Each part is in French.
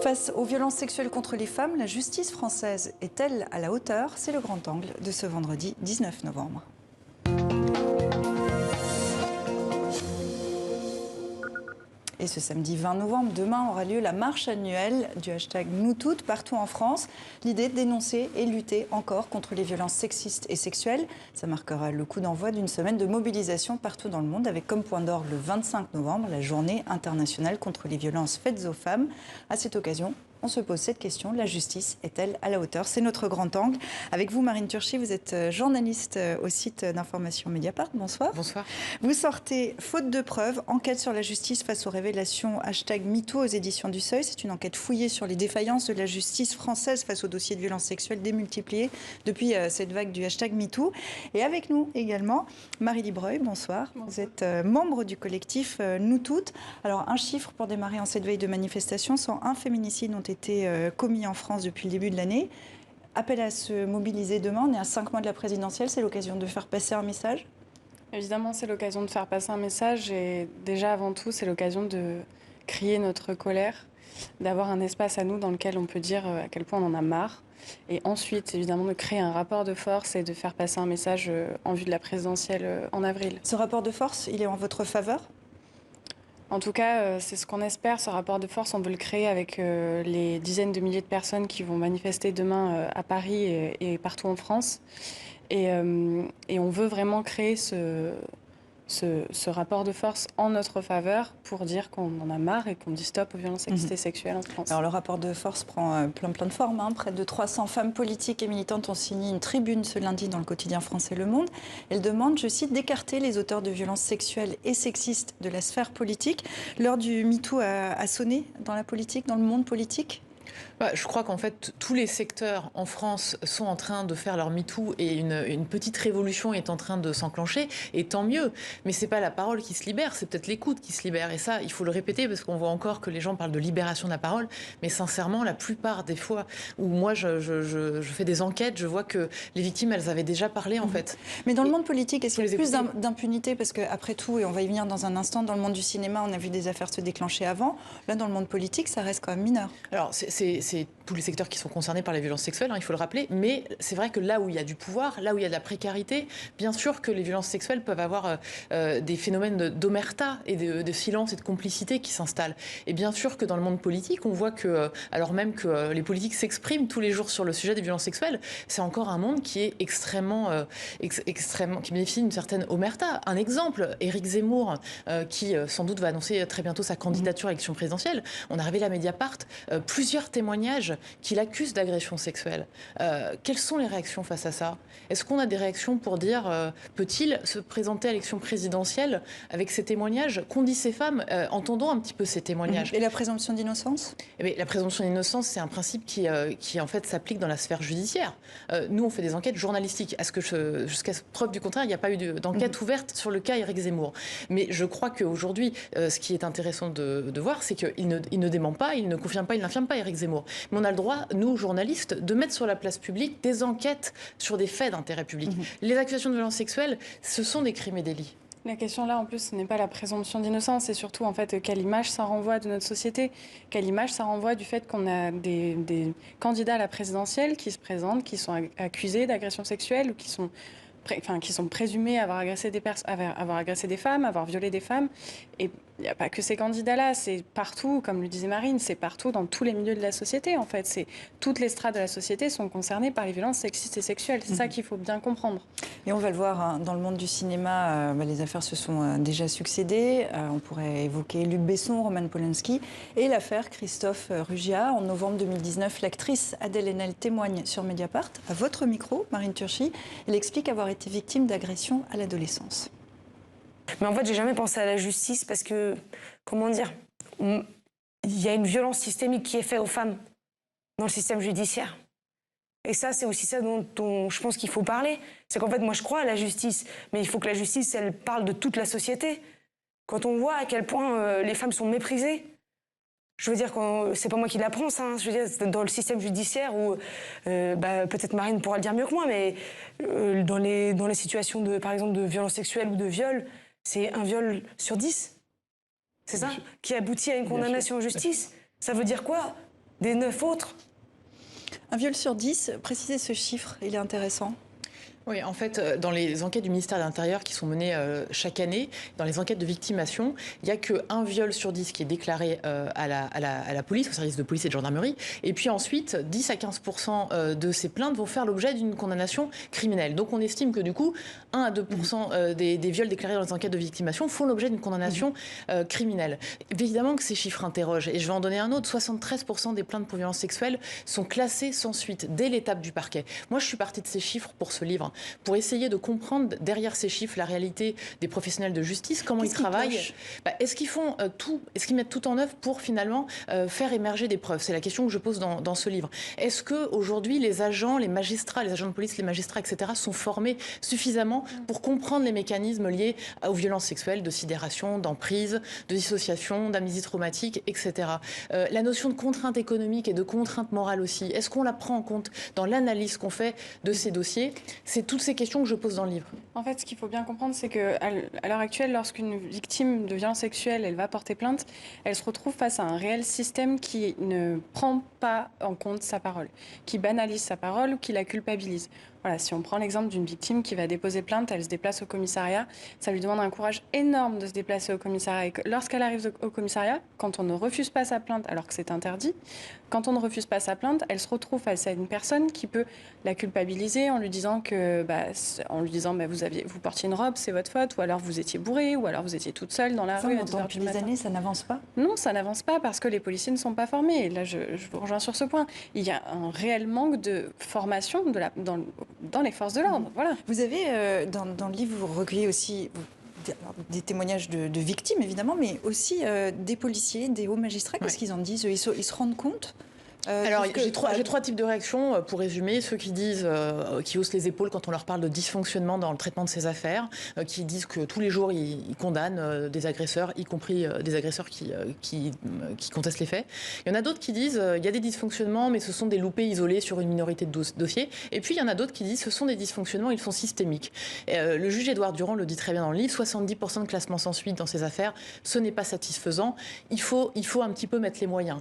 Face aux violences sexuelles contre les femmes, la justice française est-elle à la hauteur? C'est le grand angle de ce vendredi 19 novembre. Et ce samedi 20 novembre, demain, aura lieu la marche annuelle du hashtag #MouToutes partout en France. L'idée de dénoncer et lutter encore contre les violences sexistes et sexuelles. Ça marquera le coup d'envoi d'une semaine de mobilisation partout dans le monde avec comme point d'orgue le 25 novembre, la journée internationale contre les violences faites aux femmes. À cette occasion, on se pose cette question, la justice est-elle à la hauteur? C'est notre grand angle. Avec vous, Marine Turchi, vous êtes journaliste au site d'information Mediapart. Bonsoir. Bonsoir. Vous sortez Faute de preuves, enquête sur la justice face aux révélations #MeToo aux éditions du Seuil. C'est une enquête fouillée sur les défaillances de la justice française face aux dossiers de violences sexuelles démultipliés depuis cette vague du #MeToo. Et avec nous également, Marie Libreuil, bonsoir. Bonsoir. Vous êtes membre du collectif Nous Toutes. Alors, un chiffre pour démarrer en cette veille de manifestation, 101 féminicides ont été commis en France depuis le début de l'année. Appel à se mobiliser demain, on est à 5 mois de la présidentielle, c'est l'occasion de faire passer un message? Évidemment, c'est l'occasion de faire passer un message et déjà avant tout, c'est l'occasion de crier notre colère, d'avoir un espace à nous dans lequel on peut dire à quel point on en a marre. Et ensuite, évidemment, de créer un rapport de force et de faire passer un message en vue de la présidentielle en avril. Ce rapport de force, il est en votre faveur? En tout cas, c'est ce qu'on espère. Ce rapport de force, on veut le créer avec les dizaines de milliers de personnes qui vont manifester demain à Paris et partout en France. Et on veut vraiment créer ce rapport de force en notre faveur pour dire qu'on en a marre et qu'on dit stop aux violences sexistes et sexuelles en France. Alors le rapport de force prend plein de formes. Près de 300 femmes politiques et militantes ont signé une tribune ce lundi dans le quotidien français Le Monde. Elles demandent, je cite, d'écarter les auteurs de violences sexuelles et sexistes de la sphère politique. L'heure du MeToo a sonné dans la politique, dans le monde politique? Je crois qu'en fait, tous les secteurs en France sont en train de faire leur MeToo et une petite révolution est en train de s'enclencher, et tant mieux. Mais ce n'est pas la parole qui se libère, c'est peut-être l'écoute qui se libère. Et ça, il faut le répéter parce qu'on voit encore que les gens parlent de libération de la parole. Mais sincèrement, la plupart des fois où moi je fais des enquêtes, je vois que les victimes, elles avaient déjà parlé en fait. Mais dans le monde politique, est-ce qu'il y a plus d'impunité? Parce qu'après tout, et on va y venir dans un instant, dans le monde du cinéma, on a vu des affaires se déclencher avant. Là, dans le monde politique, ça reste quand même mineur. Alors, c'est tous les secteurs qui sont concernés par les violences sexuelles, il faut le rappeler, mais c'est vrai que là où il y a du pouvoir, là où il y a de la précarité, bien sûr que les violences sexuelles peuvent avoir des phénomènes d'omerta et de silence et de complicité qui s'installent. Et bien sûr que dans le monde politique, on voit que, alors même que les politiques s'expriment tous les jours sur le sujet des violences sexuelles, c'est encore un monde qui est extrêmement qui bénéficie d'une certaine omerta. Un exemple, Éric Zemmour, qui sans doute va annoncer très bientôt sa candidature à l'élection présidentielle, on a révélé à Mediapart plusieurs témoignages qui l'accusent d'agression sexuelle. Quelles sont les réactions face à ça? Est-ce qu'on a des réactions pour dire peut-il se présenter à l'élection présidentielle avec ces témoignages? Qu'ont dit ces femmes? Entendons un petit peu ces témoignages. Et la présomption d'innocence? La présomption d'innocence, c'est un principe qui en fait s'applique dans la sphère judiciaire. Nous, on fait des enquêtes journalistiques. Jusqu'à preuve du contraire, il n'y a pas eu d'enquête ouverte sur le cas Éric Zemmour. Mais je crois qu'aujourd'hui, ce qui est intéressant de voir, c'est qu'il ne dément pas, il ne confirme pas, il n'infirme pas Éric Zemmour. Mais on a le droit, nous, journalistes, de mettre sur la place publique des enquêtes sur des faits d'intérêt public. Les accusations de violences sexuelles, ce sont des crimes et délits. La question là, en plus, ce n'est pas la présomption d'innocence, c'est surtout en fait quelle image ça renvoie de notre société, quelle image ça renvoie du fait qu'on a des candidats à la présidentielle qui se présentent, qui sont accusés d'agression sexuelle ou qui sont présumés avoir agressé des femmes, avoir violé des femmes. Et il n'y a pas que ces candidats-là, c'est partout, comme le disait Marine, c'est partout dans tous les milieux de la société, en fait. Toutes les strates de la société sont concernées par les violences sexistes et sexuelles. C'est ça qu'il faut bien comprendre. Et on va le voir, dans le monde du cinéma, les affaires se sont déjà succédées. On pourrait évoquer Luc Besson, Roman Polanski et l'affaire Christophe Ruggia. En novembre 2019, l'actrice Adèle Haenel témoigne sur Mediapart. À votre micro, Marine Turchi, elle explique avoir été victime d'agression à l'adolescence. Mais en fait, j'ai jamais pensé à la justice parce que, comment dire, il y a une violence systémique qui est faite aux femmes dans le système judiciaire. Et ça, c'est aussi ça dont je pense qu'il faut parler. C'est qu'en fait, moi, je crois à la justice, mais il faut que la justice, elle parle de toute la société. Quand on voit à quel point les femmes sont méprisées, je veux dire, c'est pas moi qui l'apprends, ça. Je veux dire, dans le système judiciaire où, peut-être Marine pourra le dire mieux que moi, mais dans les situations, par exemple, de violence sexuelle ou de viol, c'est un viol sur 10. C'est ça? Qui aboutit à une condamnation en justice. Ça veut dire quoi? des 9 autres. Un viol sur 10, précisez ce chiffre, il est intéressant. Oui, en fait, dans les enquêtes du ministère de l'Intérieur qui sont menées chaque année, dans les enquêtes de victimation, il n'y a qu'un viol sur 10 qui est déclaré à la police, au service de police et de gendarmerie. Et puis ensuite, 10 à 15% de ces plaintes vont faire l'objet d'une condamnation criminelle. Donc on estime que du coup, 1 à 2% des viols déclarés dans les enquêtes de victimation font l'objet d'une condamnation criminelle. Évidemment que ces chiffres interrogent. Et je vais en donner un autre. 73% des plaintes pour violences sexuelles sont classées sans suite dès l'étape du parquet. Moi, je suis partie de ces chiffres pour ce livre, pour essayer de comprendre derrière ces chiffres la réalité des professionnels de justice, comment ils travaillent. Est-ce qu'ils font tout, est-ce qu'ils mettent tout en œuvre pour finalement faire émerger des preuves? C'est la question que je pose dans ce livre. Est-ce qu'aujourd'hui, les agents, les magistrats, les agents de police, les magistrats, etc., sont formés suffisamment pour comprendre les mécanismes liés aux violences sexuelles, de sidération, d'emprise, de dissociation, d'amnésie traumatique, etc. La notion de contrainte économique et de contrainte morale aussi, est-ce qu'on la prend en compte dans l'analyse qu'on fait de ces dossiers? C'est toutes ces questions que je pose dans le livre. En fait, ce qu'il faut bien comprendre, c'est qu'à l'heure actuelle, lorsqu'une victime de violence sexuelle, elle va porter plainte, elle se retrouve face à un réel système qui ne prend pas en compte sa parole, qui banalise sa parole ou qui la culpabilise. Voilà, si on prend l'exemple d'une victime qui va déposer plainte, elle se déplace au commissariat, ça lui demande un courage énorme de se déplacer au commissariat. Et lorsqu'elle arrive au commissariat, quand on ne refuse pas sa plainte, alors que c'est interdit, quand on ne refuse pas sa plainte, elle se retrouve face à une personne qui peut la culpabiliser en lui disant que, vous portiez une robe, c'est votre faute, ou alors vous étiez bourrée, ou alors vous étiez toute seule dans la rue à 2h du matin. Depuis des années, ça n'avance pas? Non, ça n'avance pas parce que les policiers ne sont pas formés. Et là, je vous rejoins sur ce point. Il y a un réel manque de formation dans les forces de l'ordre. Voilà. Vous avez, dans le livre, vous recueillez aussi des témoignages de victimes, évidemment, mais aussi des policiers, des hauts magistrats. Qu'est-ce qu'ils en disent? Ils se rendent compte? Alors, j'ai trois types de réactions pour résumer. Ceux qui disent, qui haussent les épaules quand on leur parle de dysfonctionnement dans le traitement de ces affaires, qui disent que tous les jours ils condamnent des agresseurs, y compris des agresseurs qui contestent les faits. Il y en a d'autres qui disent il y a des dysfonctionnements, mais ce sont des loupés isolés sur une minorité de dossiers. Et puis il y en a d'autres qui disent ce sont des dysfonctionnements, ils sont systémiques. Le juge Édouard Durand le dit très bien dans le livre, 70% de classement sans suite dans ces affaires, ce n'est pas satisfaisant. Il faut un petit peu mettre les moyens.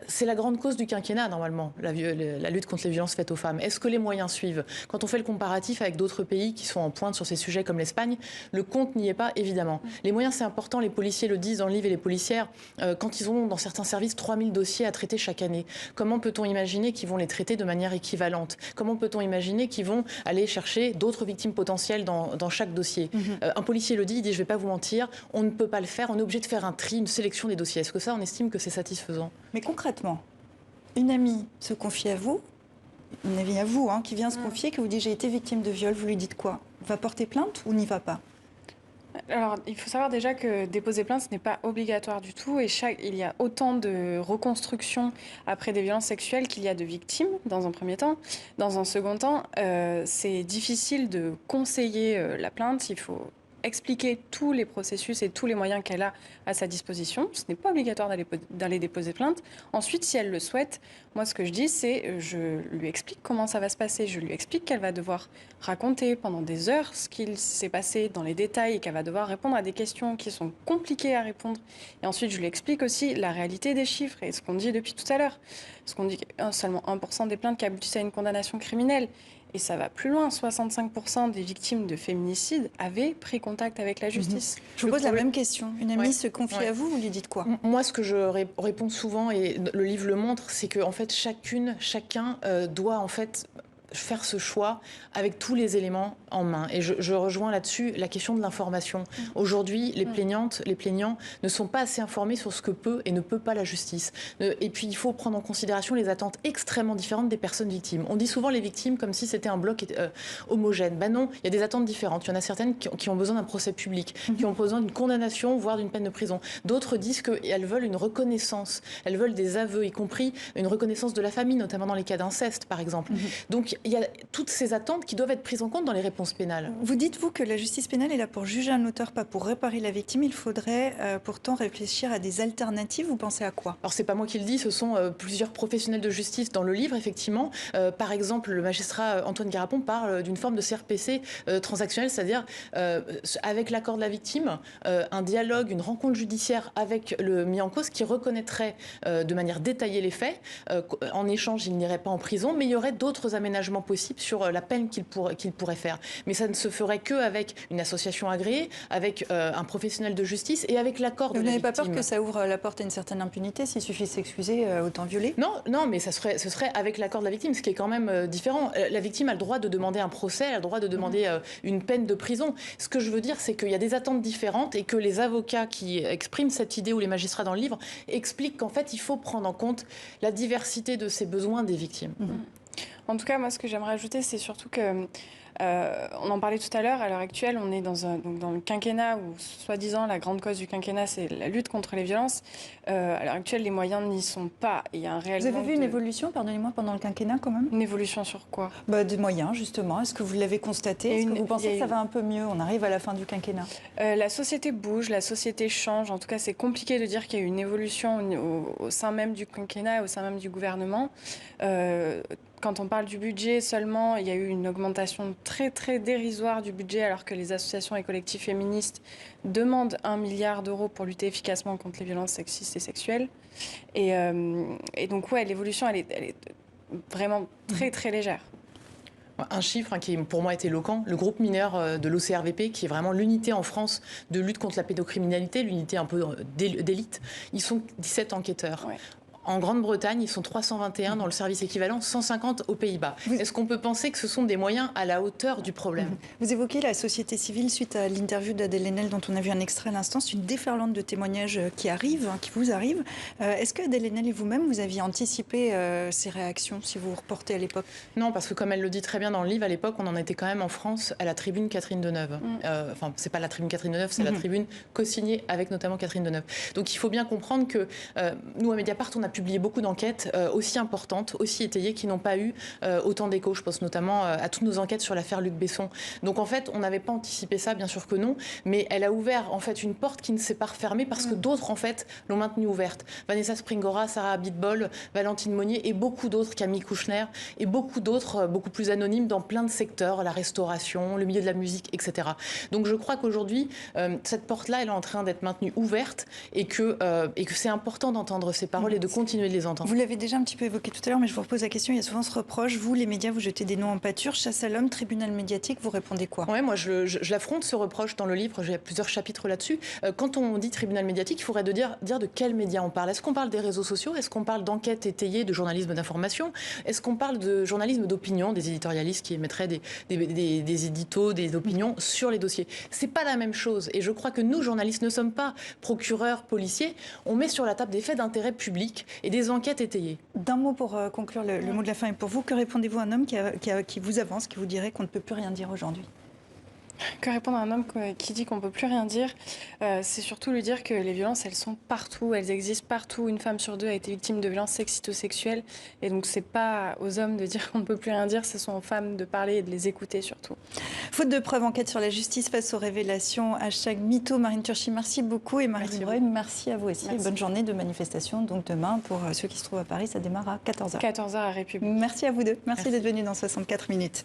C'est la grande cause du quinquennat, normalement, la lutte contre les violences faites aux femmes. Est-ce que les moyens suivent? Quand on fait le comparatif avec d'autres pays qui sont en pointe sur ces sujets comme l'Espagne, le compte n'y est pas, évidemment. Les moyens, c'est important, les policiers le disent dans le livre et les policières, quand ils ont dans certains services 3000 dossiers à traiter chaque année, comment peut-on imaginer qu'ils vont les traiter de manière équivalente? Comment peut-on imaginer qu'ils vont aller chercher d'autres victimes potentielles dans chaque dossier? Un policier le dit, il dit, je ne vais pas vous mentir, on ne peut pas le faire, on est obligé de faire un tri, une sélection des dossiers. Est-ce que ça, on estime que c'est satisfaisant? Mais concrètement, une amie se confie à vous, une amie à vous, qui vient se confier, que vous dites j'ai été victime de viol, vous lui dites quoi? Va porter plainte ou n'y va pas? Alors, il faut savoir déjà que déposer plainte, ce n'est pas obligatoire du tout. Et il y a autant de reconstruction après des violences sexuelles qu'il y a de victimes, dans un premier temps. Dans un second temps, c'est difficile de conseiller la plainte. Il faut expliquer tous les processus et tous les moyens qu'elle a à sa disposition. Ce n'est pas obligatoire d'aller déposer plainte. Ensuite, si elle le souhaite, moi, ce que je dis, c'est je lui explique comment ça va se passer. Je lui explique qu'elle va devoir raconter pendant des heures ce qu'il s'est passé dans les détails et qu'elle va devoir répondre à des questions qui sont compliquées à répondre. Et ensuite, je lui explique aussi la réalité des chiffres et ce qu'on dit depuis tout à l'heure. Ce qu'on dit que seulement 1% des plaintes qui aboutissent à une condamnation criminelle. Et ça va plus loin, 65% des victimes de féminicide avaient pris contact avec la justice. Je vous pose la même question. Une amie se confie à vous, vous lui dites quoi? Moi, ce que je réponds souvent, et le livre le montre, c'est que en fait, chacun doit en fait faire ce choix avec tous les éléments en main. Et je rejoins là-dessus la question de l'information. Aujourd'hui, les plaignantes, les plaignants ne sont pas assez informés sur ce que peut et ne peut pas la justice. Et puis, il faut prendre en considération les attentes extrêmement différentes des personnes victimes. On dit souvent les victimes comme si c'était un bloc homogène. Ben non, il y a des attentes différentes. Il y en a certaines qui ont besoin d'un procès public, qui ont besoin d'une condamnation, voire d'une peine de prison. D'autres disent qu'elles veulent une reconnaissance. Elles veulent des aveux, y compris une reconnaissance de la famille, notamment dans les cas d'inceste, par exemple. Donc, il y a toutes ces attentes qui doivent être prises en compte dans les réponses réponse pénale. Vous dites, vous, que la justice pénale est là pour juger un auteur, pas pour réparer la victime. Il faudrait pourtant réfléchir à des alternatives. Vous pensez à quoi? Alors, c'est pas moi qui le dis, ce sont plusieurs professionnels de justice dans le livre, effectivement. Par exemple, le magistrat Antoine Garapon parle d'une forme de CRPC transactionnelle, c'est-à-dire avec l'accord de la victime, un dialogue, une rencontre judiciaire avec le mis en cause qui reconnaîtrait de manière détaillée les faits. En échange, il n'irait pas en prison, mais il y aurait d'autres aménagements possibles sur la peine qu'il pourrait faire. Mais ça ne se ferait qu'avec une association agréée, avec un professionnel de justice et avec l'accord de la victime. Vous n'avez pas peur que ça ouvre la porte à une certaine impunité? S'il suffit de s'excuser, autant violer? Non, mais ce serait avec l'accord de la victime, ce qui est quand même différent. La victime a le droit de demander un procès, elle a le droit de demander une peine de prison. Ce que je veux dire, c'est qu'il y a des attentes différentes et que les avocats qui expriment cette idée ou les magistrats dans le livre expliquent qu'en fait, il faut prendre en compte la diversité de ces besoins des victimes. En tout cas, moi, ce que j'aimerais ajouter, c'est surtout que on en parlait tout à l'heure, à l'heure actuelle, on est dans le quinquennat où, soi-disant, la grande cause du quinquennat, c'est la lutte contre les violences. À l'heure actuelle, les moyens n'y sont pas. Il y a un réel Vous avez vu une évolution, pardonnez-moi, pendant le quinquennat quand même? Une évolution sur quoi? Des moyens, justement. Est-ce que vous l'avez constaté? Est-ce que vous pensez que ça va un peu mieux? On arrive à la fin du quinquennat. La société bouge, la société change. En tout cas, c'est compliqué de dire qu'il y a eu une évolution au sein même du quinquennat, au sein même du gouvernement. Quand on parle du budget seulement, il y a eu une augmentation très très dérisoire du budget alors que les associations et collectifs féministes demandent 1 milliard d'euros pour lutter efficacement contre les violences sexistes et sexuelles. Et donc ouais, l'évolution elle est vraiment très très légère. Un chiffre qui pour moi est éloquent, le groupe mineur de l'OCRVP, qui est vraiment l'unité en France de lutte contre la pédocriminalité, l'unité un peu d'élite, ils sont 17 enquêteurs. Ouais. En Grande-Bretagne, ils sont 321 dans le service équivalent, 150 aux Pays-Bas. Est-ce qu'on peut penser que ce sont des moyens à la hauteur du problème? Vous évoquez la société civile suite à l'interview d'Adèle Haenel dont on a vu un extrait à l'instant. C'est une déferlante de témoignages qui arrivent, qui vous arrivent. Est-ce que Adèle Haenel et vous-même, vous aviez anticipé ces réactions si vous vous reportez à l'époque? Non, parce que comme elle le dit très bien dans le livre, à l'époque, on en était quand même en France à la tribune Catherine Deneuve. Enfin, c'est pas la tribune Catherine Deneuve, c'est la tribune co-signée avec notamment Catherine Deneuve. Donc il faut bien comprendre que nous, à Mediapart, on a publié beaucoup d'enquêtes aussi importantes, aussi étayées, qui n'ont pas eu autant d'écho. Je pense notamment à toutes nos enquêtes sur l'affaire Luc Besson. Donc en fait, on n'avait pas anticipé ça, bien sûr que non, mais elle a ouvert en fait une porte qui ne s'est pas refermée parce que d'autres en fait l'ont maintenue ouverte. Vanessa Springora, Sarah Abitbol, Valentine Monnier et beaucoup d'autres, Camille Kouchner et beaucoup d'autres, beaucoup plus anonymes dans plein de secteurs, la restauration, le milieu de la musique, etc. Donc je crois qu'aujourd'hui, cette porte-là, elle est en train d'être maintenue ouverte et que c'est important d'entendre ces paroles et de continuer de les entendre. Vous l'avez déjà un petit peu évoqué tout à l'heure, mais je vous repose la question. Il y a souvent ce reproche. Vous, les médias, vous jetez des noms en pâture. Chasse à l'homme, tribunal médiatique, vous répondez quoi? Ouais, moi, je l'affronte ce reproche dans le livre. J'ai plusieurs chapitres là-dessus. Quand on dit tribunal médiatique, il faudrait dire de quels médias on parle. Est-ce qu'on parle des réseaux sociaux? Est-ce qu'on parle d'enquêtes étayées, de journalisme d'information? Est-ce qu'on parle de journalisme d'opinion, des éditorialistes qui émettraient des éditos, des opinions sur les dossiers? C'est pas la même chose. Et je crois que nous, journalistes, ne sommes pas procureurs, policiers. On met sur la table des faits d'intérêt public et des enquêtes étayées. D'un mot pour conclure, le mot de la fin est pour vous. Que répondez-vous à un homme qui vous avance, qui vous dirait qu'on ne peut plus rien dire aujourd'hui? Que répondre à un homme qui dit qu'on ne peut plus rien dire, c'est surtout lui dire que les violences, elles sont partout, elles existent partout. Une femme sur deux a été victime de violences sexistes-sexuelles. Et donc, c'est pas aux hommes de dire qu'on ne peut plus rien dire, ce sont aux femmes de parler et de les écouter surtout. Faute de preuves, enquête sur la justice face aux révélations. #MeToo. Marine Turchi, merci beaucoup. Et Marie Breuil, merci à vous aussi. Merci. Bonne journée de manifestation. Donc demain, pour ceux qui se trouvent à Paris, ça démarre à 14h. 14h à République. Merci à vous deux. Merci d'être venus dans 64 minutes.